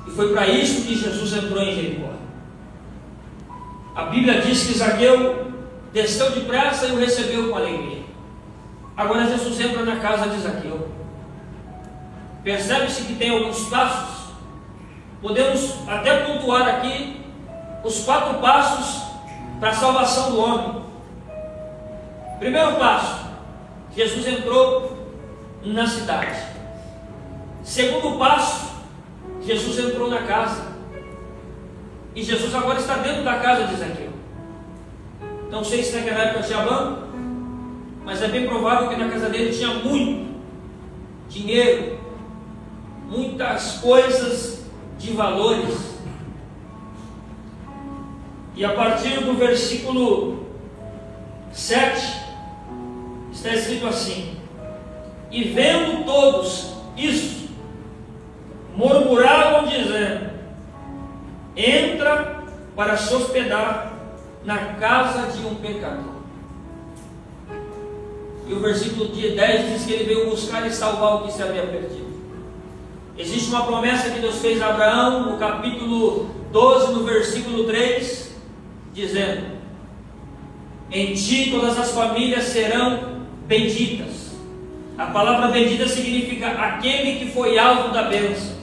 E foi para isso que Jesus entrou em Jericó. A Bíblia diz que Zaqueu desceu depressa e o recebeu com alegria. Agora Jesus entra na casa de Zaqueu. Percebe-se que tem alguns passos. Podemos até pontuar aqui os 4 passos para a salvação do homem. Primeiro passo: Jesus entrou na cidade. Segundo passo: Jesus entrou na casa. E Jesus agora está dentro da casa de Zaqueu. Não sei se naquela época tinha banco, mas é bem provável que na casa dele tinha muito dinheiro, muitas coisas de valores. E a partir do versículo 7 está escrito assim: e vendo todos isso, murmuravam dizendo: entra para se hospedar na casa de um pecador. E o versículo 10 diz que ele veio buscar e salvar o que se havia perdido. Existe uma promessa que Deus fez a Abraão no capítulo 12, no versículo 3, dizendo: em ti todas as famílias serão benditas. A palavra bendita significa aquele que foi alvo da bênção.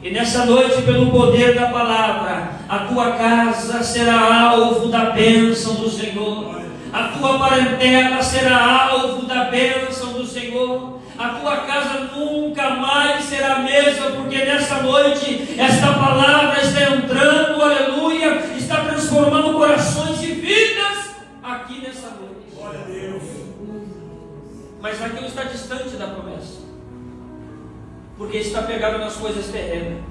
E nessa noite, pelo poder da palavra, a tua casa será alvo da bênção do Senhor. A tua parentela será alvo da bênção do Senhor. A tua casa nunca mais será a mesma, porque nessa noite esta palavra está entrando, aleluia, está transformando corações e vidas aqui nessa noite. Glória a Deus. Mas aquilo está distante da promessa, porque está pegado nas coisas terrenas.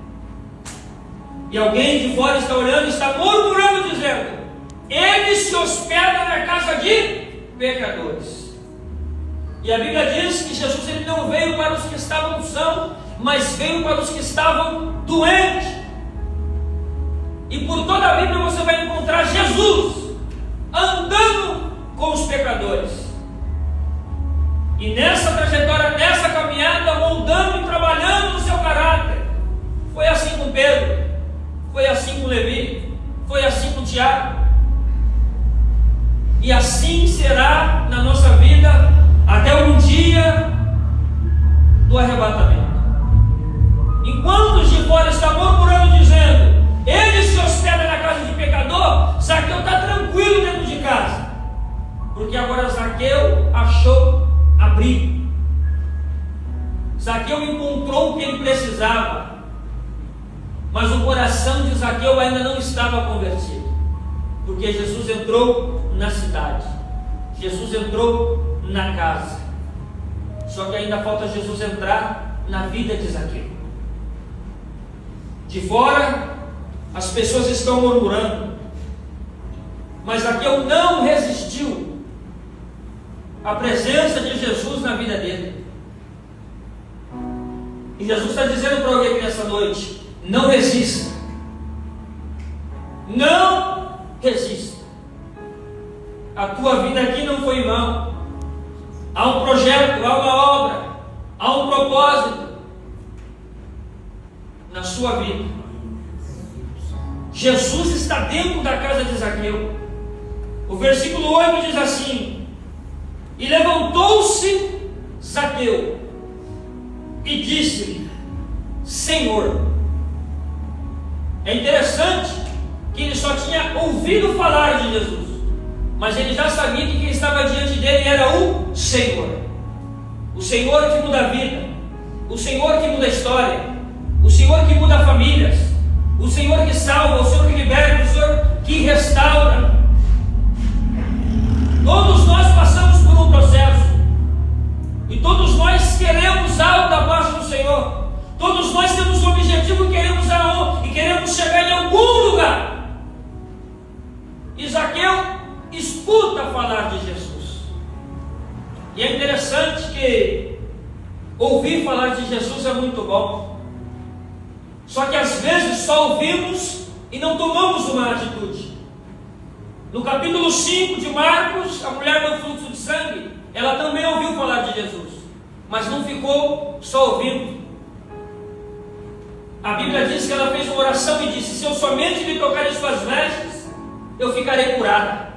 E alguém de fora está olhando e está murmurando, dizendo: ele se hospeda na casa de pecadores. E a Bíblia diz que Jesus ele não veio para os que estavam sãos, mas veio para os que estavam doentes. E por toda a Bíblia você vai encontrar Jesus andando com os pecadores. E nessa trajetória, nessa caminhada, moldando e trabalhando no seu caráter. Foi assim com Pedro, foi assim com Levi, foi assim com Tiago. E assim será na nossa vida até um dia do arrebatamento. Enquanto os de fora estão murmurando, dizendo: ele se hospeda na casa de pecador, Zaqueu está tranquilo dentro de casa, porque agora Zaqueu achou abrigo. Zaqueu encontrou o que ele precisava, mas o coração de Zaqueu ainda não estava convertido, porque Jesus entrou na cidade, Jesus entrou na casa. Só que ainda falta Jesus entrar na vida de Zaqueu. De fora as pessoas estão murmurando, mas Zaqueu não resistiu à presença de Jesus na vida dele. E Jesus está dizendo para alguém aqui nessa noite: não resista, não resista. A tua vida aqui não foi em vão. Há um projeto, há uma obra, há um propósito na sua vida. Jesus está dentro da casa de Zaqueu. O versículo 8 diz assim: e levantou-se Zaqueu e disse-lhe: Senhor. É interessante que ele só tinha ouvido falar de Jesus, mas ele já sabia que quem estava diante dele era o Senhor. O Senhor que muda a vida, o Senhor que muda a história, o Senhor que muda famílias, o Senhor que salva, o Senhor que liberta, o Senhor que restaura. Todos nós passamos por um processo, e todos nós queremos algo da parte do Senhor. Todos nós temos um objetivo e queremos chegar em algum lugar. E Zaqueu escuta falar de Jesus. E é interessante que ouvir falar de Jesus é muito bom. Só que às vezes só ouvimos e não tomamos uma atitude. No capítulo 5 de Marcos, a mulher do fluxo de sangue, ela também ouviu falar de Jesus, mas não ficou só ouvindo. A Bíblia diz que ela fez uma oração e disse: se eu somente lhe tocar em suas vestes, eu ficarei curada.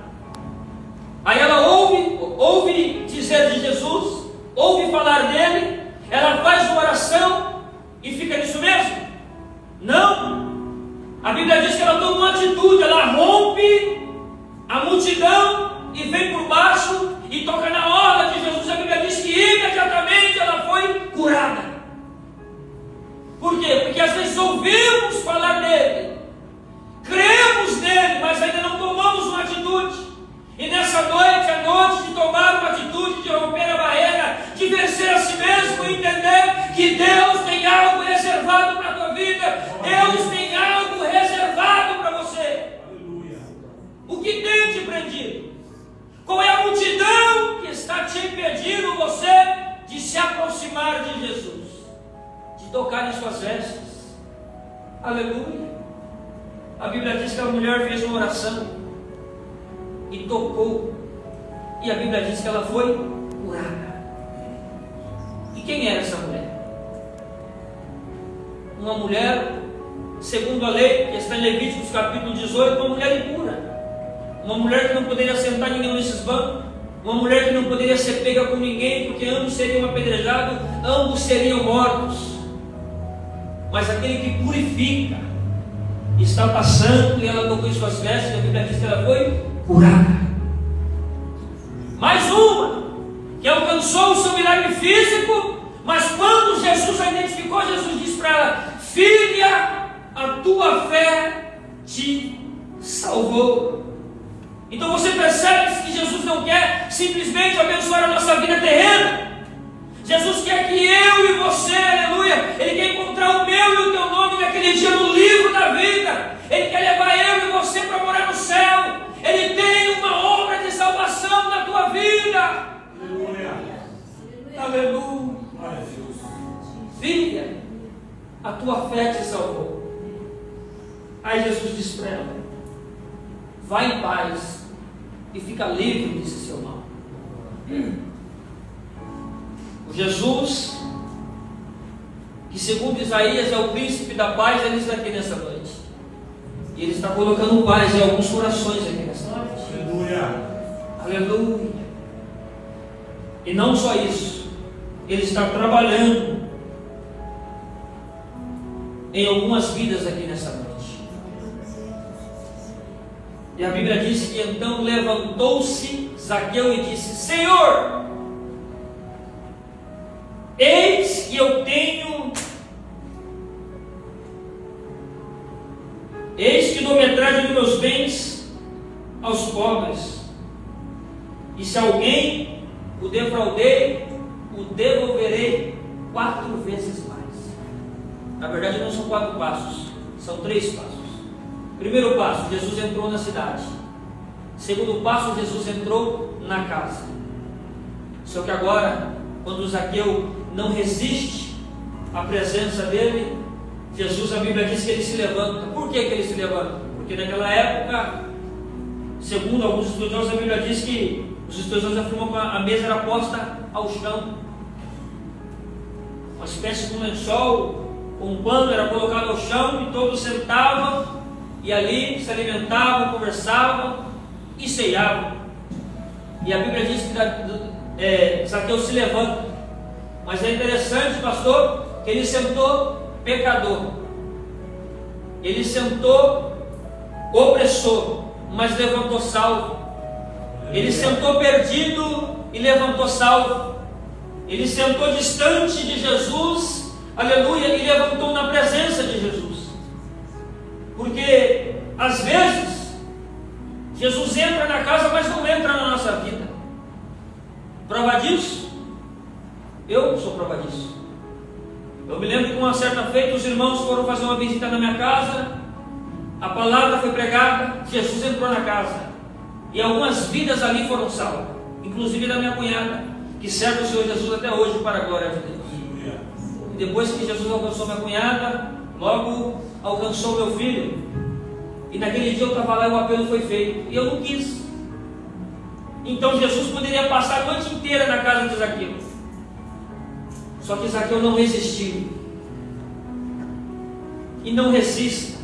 Aí ela ouve dizer de Jesus, ouve falar dele, ela faz uma oração e fica nisso mesmo? Não. A Bíblia diz que ela toma uma atitude, ela rompe a multidão e vem por baixo e toca na orla de Jesus. A Bíblia diz que imediatamente ela foi curada. Por quê? Porque às vezes ouvimos falar dele, cremos nele, mas ainda não tomamos uma atitude. E nessa noite é noite de tomar uma atitude, de romper a barreira, de vencer a si mesmo e entender que Deus tem algo reservado para a tua vida. Deus tem algo reservado para você. Aleluia. O que tem te prendido? Qual é a multidão que está te impedindo você de se aproximar de Jesus? De tocar em suas vestes? Aleluia. A Bíblia diz que a mulher fez uma oração e tocou, e a Bíblia diz que ela foi curada. E quem era essa mulher? Uma mulher, segundo a lei, que está em Levíticos capítulo 18, uma mulher impura, uma mulher que não poderia sentar ninguém nesses bancos, uma mulher que não poderia ser pega com ninguém, porque ambos seriam apedrejados, ambos seriam mortos. Mas aquele que purifica está passando, e ela tocou em suas vestes, e a Bíblia diz que ela foi curada. Mais uma que alcançou o seu milagre físico, mas quando Jesus a identificou, Jesus disse para ela: filha, a tua fé te salvou. Então você percebe que Jesus não quer simplesmente abençoar a nossa vida terrena. Jesus quer que eu e você, aleluia, Ele quer encontrar o meu e o teu nome naquele dia no livro da vida. Ele quer levar eu e você para morar no céu. Ele tem uma obra de salvação na tua vida. Aleluia. Aleluia. Jesus. Filha, a tua fé te salvou. Aí Jesus disse para ela: vai em paz e fica livre desse seu mal. O Jesus, que segundo Isaías é o príncipe da paz, ele está aqui nessa noite. E ele está colocando paz em alguns corações aqui nessa noite. Aleluia. Aleluia. E não só isso, ele está trabalhando em algumas vidas aqui nessa noite. E a Bíblia diz que então levantou-se Zaqueu e disse: Senhor, eis que eu tenho, eis que dou metade dos meus bens aos pobres, e se alguém o defraudei, o devolverei 4 vezes mais. Na verdade não são 4 passos, são 3 passos. Primeiro passo, Jesus entrou na cidade. Segundo passo, Jesus entrou na casa. Só que agora, quando Zaqueu não resiste à presença dele, Jesus, a Bíblia diz que ele se levanta. Por que ele se levanta? Porque naquela época, segundo alguns estudiosos, a Bíblia diz que os estudiosos afirmam que a mesa era posta ao chão. Uma espécie de um lençol, um pano era colocado ao chão e todos sentavam e ali se alimentavam, conversavam e ceiavam. E a Bíblia diz que Zaqueu se levanta. Mas é interessante, pastor, que ele sentou pecador, ele sentou opressor, mas levantou salvo. Ele sentou perdido e levantou salvo. Ele sentou distante de Jesus, aleluia, e levantou na presença de Jesus. Porque às vezes Jesus entra na casa, mas não entra na nossa vida. Prova disso? Eu sou prova disso. Eu me lembro que uma certa feita os irmãos foram fazer uma visita na minha casa, a palavra foi pregada, Jesus entrou na casa e algumas vidas ali foram salvas, inclusive da minha cunhada, que serve o Senhor Jesus até hoje para a glória de Deus. E depois que Jesus alcançou minha cunhada, logo alcançou meu filho. E naquele dia eu estava lá e o apelo foi feito e eu não quis. Então Jesus poderia passar a noite inteira na casa de Zaqueu. Só que Zaqueu não resistiu. e não resista,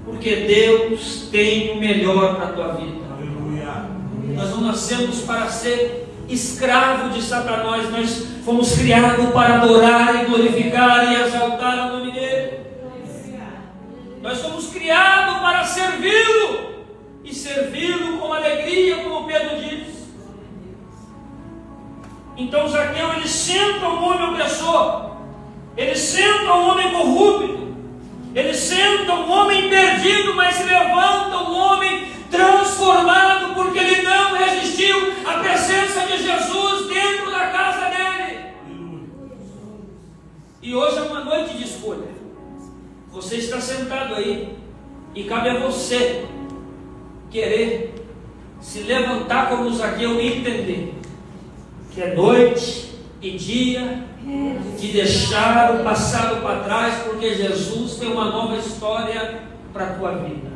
porque Deus tem o melhor para a tua vida. Aleluia. Nós não nascemos para ser escravo de Satanás, nós fomos criados para adorar e glorificar e exaltar o nome dele. Nós fomos criados para servi-lo e servi-lo com alegria, como Pedro diz. Então Zaqueu, ele senta um homem opressor, ele senta um homem corrupto, ele senta um homem perdido, mas se levanta um homem transformado, porque ele não resistiu à presença de Jesus dentro da casa dele. E hoje é uma noite de escolha. Você está sentado aí e cabe a você querer se levantar como Zaqueu e entender que é noite e dia de deixar o passado para trás, porque Jesus tem uma nova história para a tua vida.